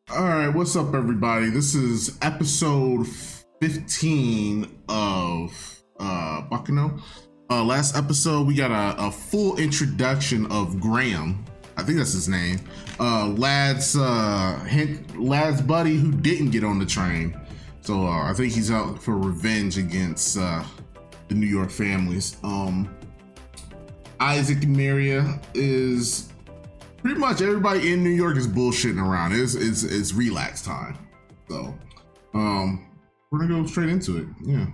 All right, what's up, everybody? This is episode 15 of Baccano. Last episode, we got a full introduction of Graham. I think that's his name. Lad's buddy who didn't get on the train. So I think he's out for revenge against the New York families. Isaac and Maria is pretty much everybody in New York is bullshitting around. It's relax time. So we're gonna go straight into it. Yeah.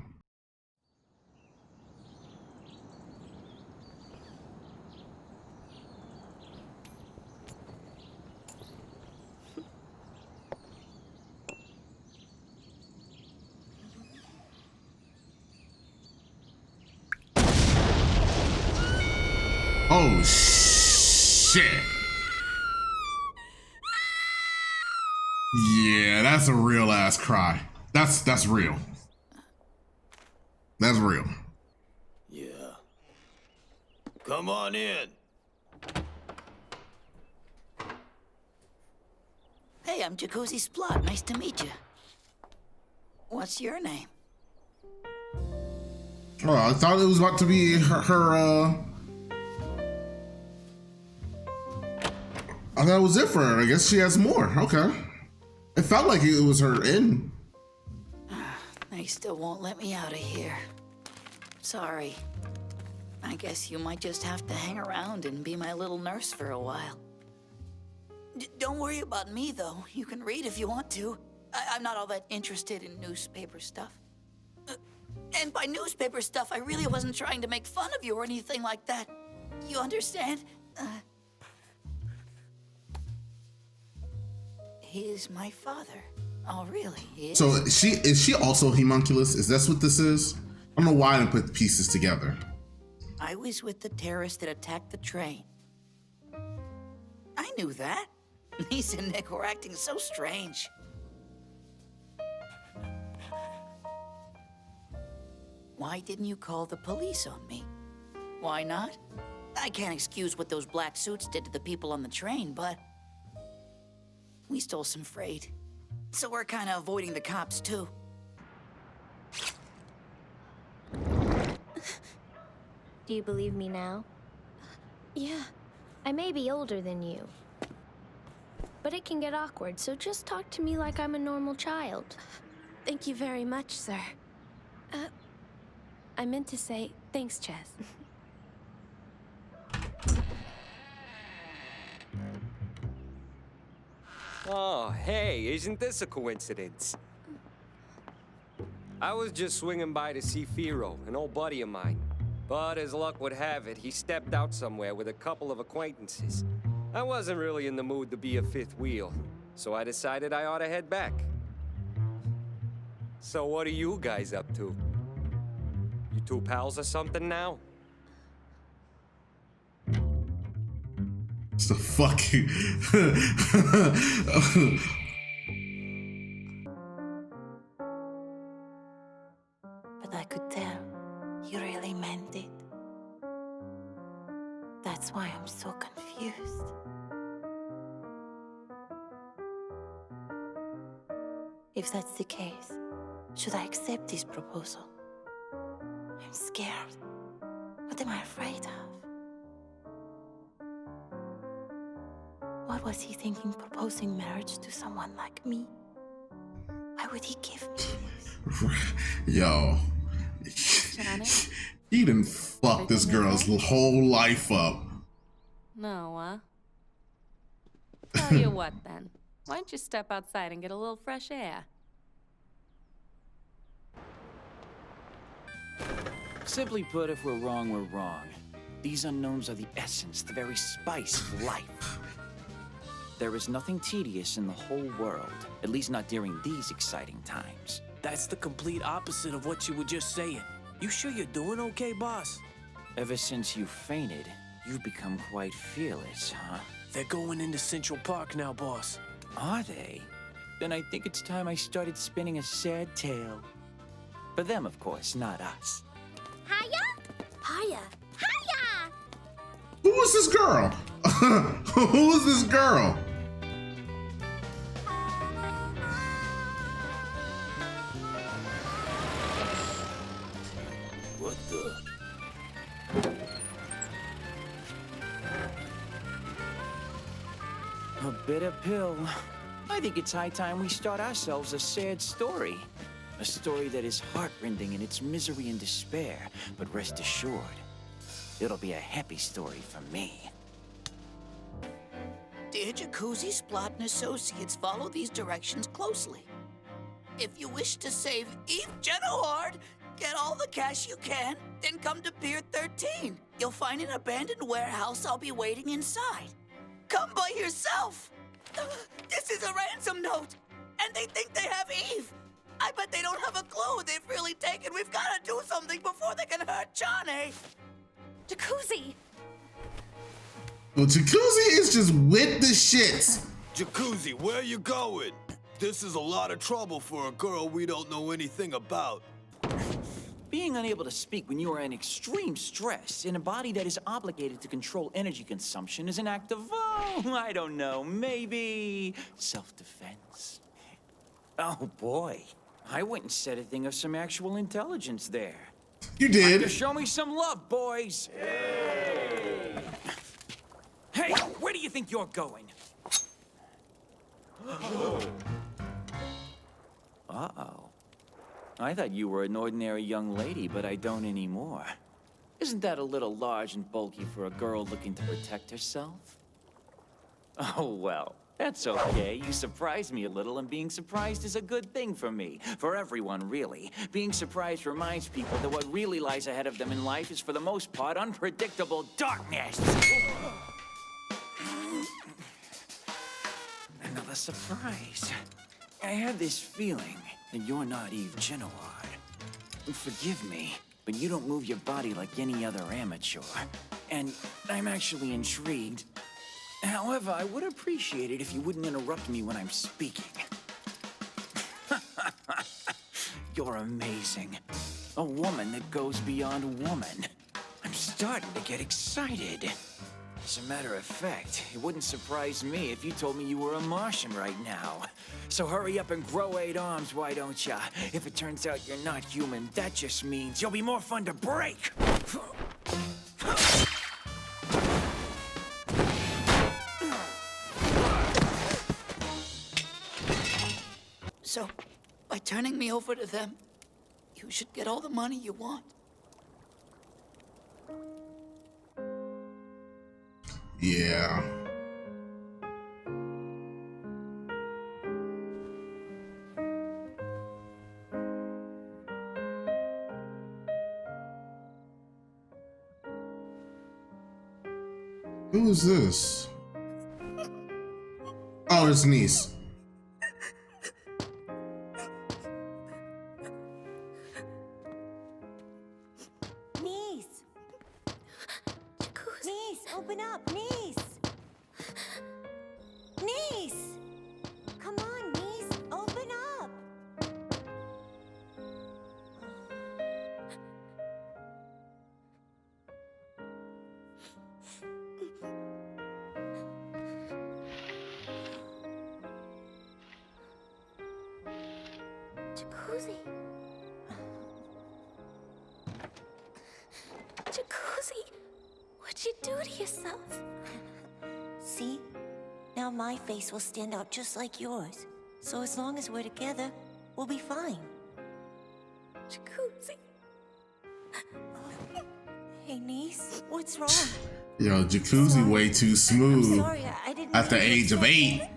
Oh shit. Yeah, that's a real ass cry. That's real. That's real. Yeah. Come on in. Hey, I'm Jacuzzi Splot. Nice to meet you. What's your name? Oh, I thought it was about to be her I thought it was it for her. I guess she has more. Okay. It felt like it was her end. They still won't let me out of here. Sorry. I guess you might just have to hang around and be my little nurse for a while. Don't worry about me, though. You can read if you want to. I'm not all that interested in newspaper stuff. And by newspaper stuff, I really wasn't trying to make fun of you or anything like that. You understand? He's my father. Oh, really? He is? So is she also homunculus? Is that what this is? I don't know why I didn't put the pieces together. I was with the terrorists that attacked the train. I knew that. Lisa and Nick were acting so strange. Why didn't you call the police on me? Why not? I can't excuse what those black suits did to the people on the train, but we stole some freight. So we're kind of avoiding the cops, too. Do you believe me now? Yeah, I may be older than you. But it can get awkward, so just talk to me like I'm a normal child. Thank you very much, sir. I meant to say, thanks, Chess. Oh, hey, isn't this a coincidence? I was just swinging by to see Firo, an old buddy of mine. But as luck would have it, he stepped out somewhere with a couple of acquaintances. I wasn't really in the mood to be a fifth wheel, so I decided I ought to head back. So what are you guys up to? You two pals or something now? It's the fucking But I could tell you really meant it. That's why I'm so confused. If that's the case, should I accept this proposal? I'm scared. What am I afraid of? What was he thinking proposing marriage to someone like me? Why would he give me this? yo. He done fucked this girl's whole life up. No, Tell you what, then. Why don't you step outside and get a little fresh air? Simply put, if we're wrong, we're wrong. These unknowns are the essence, the very spice of life. There is nothing tedious in the whole world, at least not during these exciting times. That's the complete opposite of what you were just saying. You sure you're doing okay, boss? Ever since you fainted, you've become quite fearless, huh? They're going into Central Park now, boss. Are they? Then I think it's time I started spinning a sad tale. For them, of course, not us. Hiya? Hiya. Hiya! Who is this girl? Who is this girl? bitter pill. I think it's high time we start ourselves a sad story. A story that is heartrending in its misery and despair, but rest assured, it'll be a happy story for me. Dear Jacuzzi, Splot, and Associates, follow these directions closely. If you wish to save Eve Genohard, get all the cash you can, then come to Pier 13. You'll find an abandoned warehouse. I'll be waiting inside. Come by yourself. This is a ransom note, and they think they have Eve. I bet they don't have a clue they've really taken. We've got to do something before they can hurt Johnny. Jacuzzi! Well, Jacuzzi is just with the shits. Jacuzzi, where you going? This is a lot of trouble for a girl we don't know anything about. Being unable to speak when you are in extreme stress in a body that is obligated to control energy consumption is an act of, I don't know, maybe self-defense. Oh boy, I went and said a thing of some actual intelligence there. You did. Time to show me some love, boys. Hey, where do you think you're going? Uh-oh. I thought you were an ordinary young lady, but I don't anymore. Isn't that a little large and bulky for a girl looking to protect herself? Oh, well, that's okay. You surprised me a little, and being surprised is a good thing for me. For everyone, really. Being surprised reminds people that what really lies ahead of them in life is, for the most part, unpredictable darkness. Another surprise. I had this feeling that you're not Eve Genohard. Forgive me, but you don't move your body like any other amateur. And I'm actually intrigued. However, I would appreciate it if you wouldn't interrupt me when I'm speaking. You're amazing. A woman that goes beyond woman. I'm starting to get excited. As a matter of fact, it wouldn't surprise me if you told me you were a Martian right now. So hurry up and grow 8 arms, why don't ya? If it turns out you're not human, that just means you'll be more fun to break! So, by turning me over to them, you should get all the money you want. Yeah. Who is this? Oh, it's niece. Niece! Niece, open up, niece! Niece! Come on, niece, open up! Jacuzzi. Jacuzzi, what'd you do to yourself? See? Now my face will stand out just like yours. So as long as we're together, we'll be fine. Jacuzzi. Hey, niece, what's wrong? Yo, Jacuzzi way too smooth. I'm sorry, I didn't At the mean to age of upset 8. you.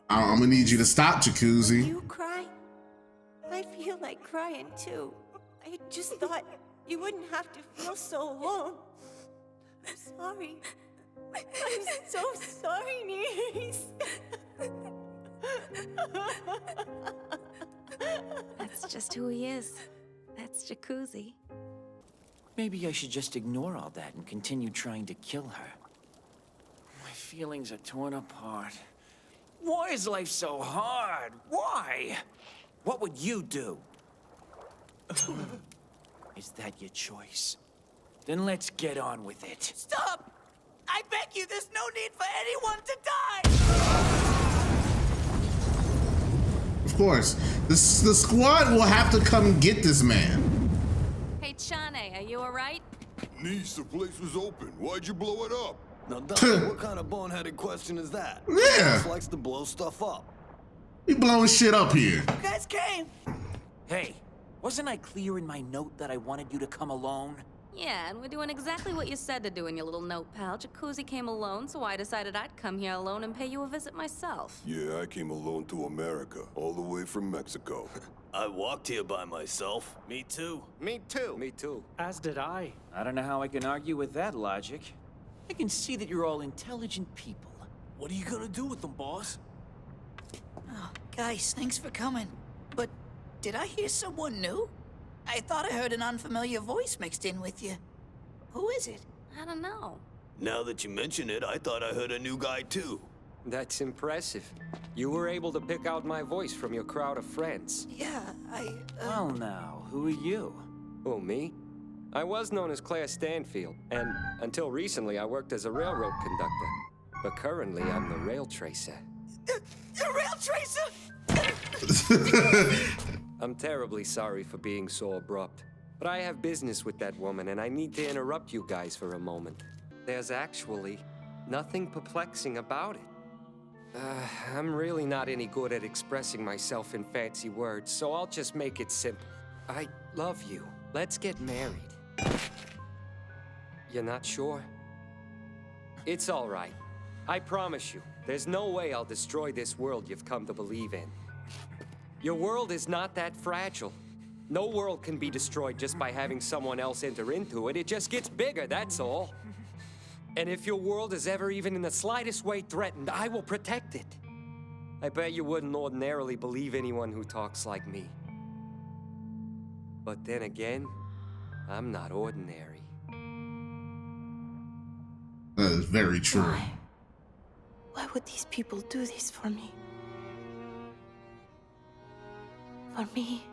I'm gonna need you to stop, Jacuzzi. You cry? I feel like crying too. I just thought you wouldn't have to feel so alone. I'm sorry. I'm so sorry, niece. That's just who he is. That's Jacuzzi. Maybe I should just ignore all that and continue trying to kill her. My feelings are torn apart. Why is life so hard? Why? What would you do? Is that your choice? Then let's get on with it. Stop! I beg you, there's no need for anyone to die! Of course. The squad will have to come get this man. Hey, Chane, are you alright? Niece, the place was open. Why'd you blow it up? Now, Doc, what kind of boneheaded question is that? Yeah. Just likes to blow stuff up. He blowing shit up here. You guys came! Hey, wasn't I clear in my note that I wanted you to come alone? Yeah, and we're doing exactly what you said to do in your little note, pal. Jacuzzi came alone, so I decided I'd come here alone and pay you a visit myself. Yeah, I came alone to America, all the way from Mexico. I walked here by myself. Me too. Me too. Me too. As did I. I don't know how I can argue with that logic. I can see that you're all intelligent people. What are you gonna do with them, boss? Oh, guys, thanks for coming. But did I hear someone new? I thought I heard an unfamiliar voice mixed in with you. Who is it? I don't know. Now that you mention it, I thought I heard a new guy too. That's impressive. You were able to pick out my voice from your crowd of friends. Yeah, Well now, who are you? Oh, me? I was known as Claire Stanfield, and until recently I worked as a railroad conductor. But currently I'm the rail tracer. The rail tracer! I'm terribly sorry for being so abrupt, but I have business with that woman and I need to interrupt you guys for a moment. There's actually nothing perplexing about it. I'm really not any good at expressing myself in fancy words, so I'll just make it simple. I love you. Let's get married. You're not sure? It's all right. I promise you, there's no way I'll destroy this world you've come to believe in. Your world is not that fragile. No world can be destroyed just by having someone else enter into it. It just gets bigger, that's all. And if your world is ever even in the slightest way threatened, I will protect it. I bet you wouldn't ordinarily believe anyone who talks like me. But then again, I'm not ordinary. That is very true. Why would these people do this for me? For me,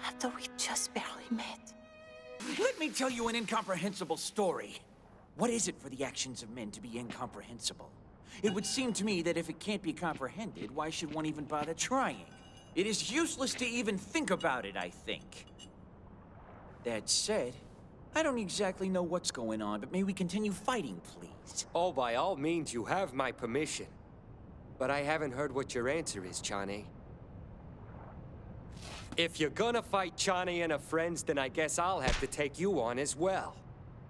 after we just barely met. Let me tell you an incomprehensible story. What is it for the actions of men to be incomprehensible? It would seem to me that if it can't be comprehended, why should one even bother trying? It is useless to even think about it, I think. That said, I don't exactly know what's going on, but may we continue fighting, please? Oh, by all means, you have my permission. But I haven't heard what your answer is, Chane. If you're gonna fight Chane and her friends, then I guess I'll have to take you on as well.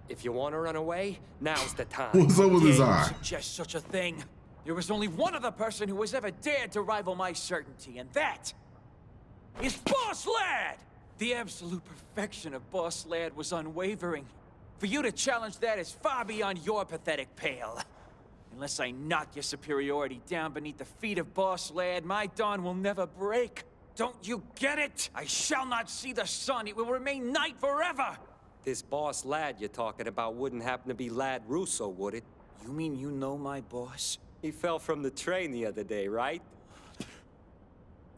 If you want to run away, now's the time. What's up with his Dare you eye? suggest such a thing? There was only one other person who has ever dared to rival my certainty, and that is Boss Lad! The absolute perfection of Boss Lad was unwavering. For you to challenge that is far beyond your pathetic pale. Unless I knock your superiority down beneath the feet of Boss Lad, my dawn will never break. Don't you get it? I shall not see the sun. It will remain night forever. This Boss Lad you're talking about wouldn't happen to be Lad Russo, would it? You mean you know my boss? He fell from the train the other day, right?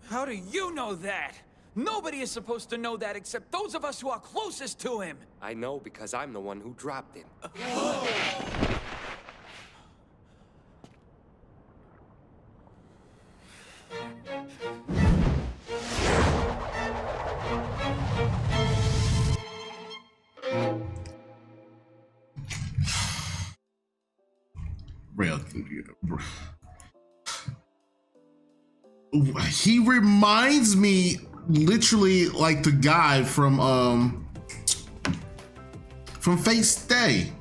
How do you know that? Nobody is supposed to know that except those of us who are closest to him. I know because I'm the one who dropped him. Rail. He reminds me literally like the guy from Fate Stay.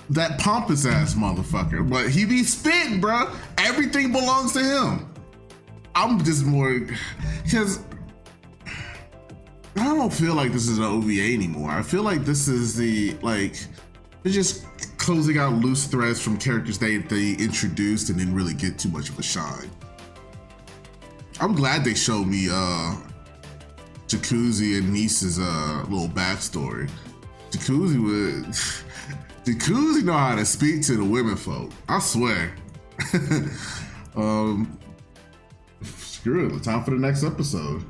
That pompous ass motherfucker. But he be spitting, bro. Everything belongs to him. I'm just more because I don't feel like this is an OVA anymore. I feel like this is they're just closing out loose threads from characters they introduced and didn't really get too much of a shine. I'm glad they showed me Jacuzzi and Niece's little backstory. Jacuzzi know how to speak to the women folk. I swear. Screw it. Time for the next episode.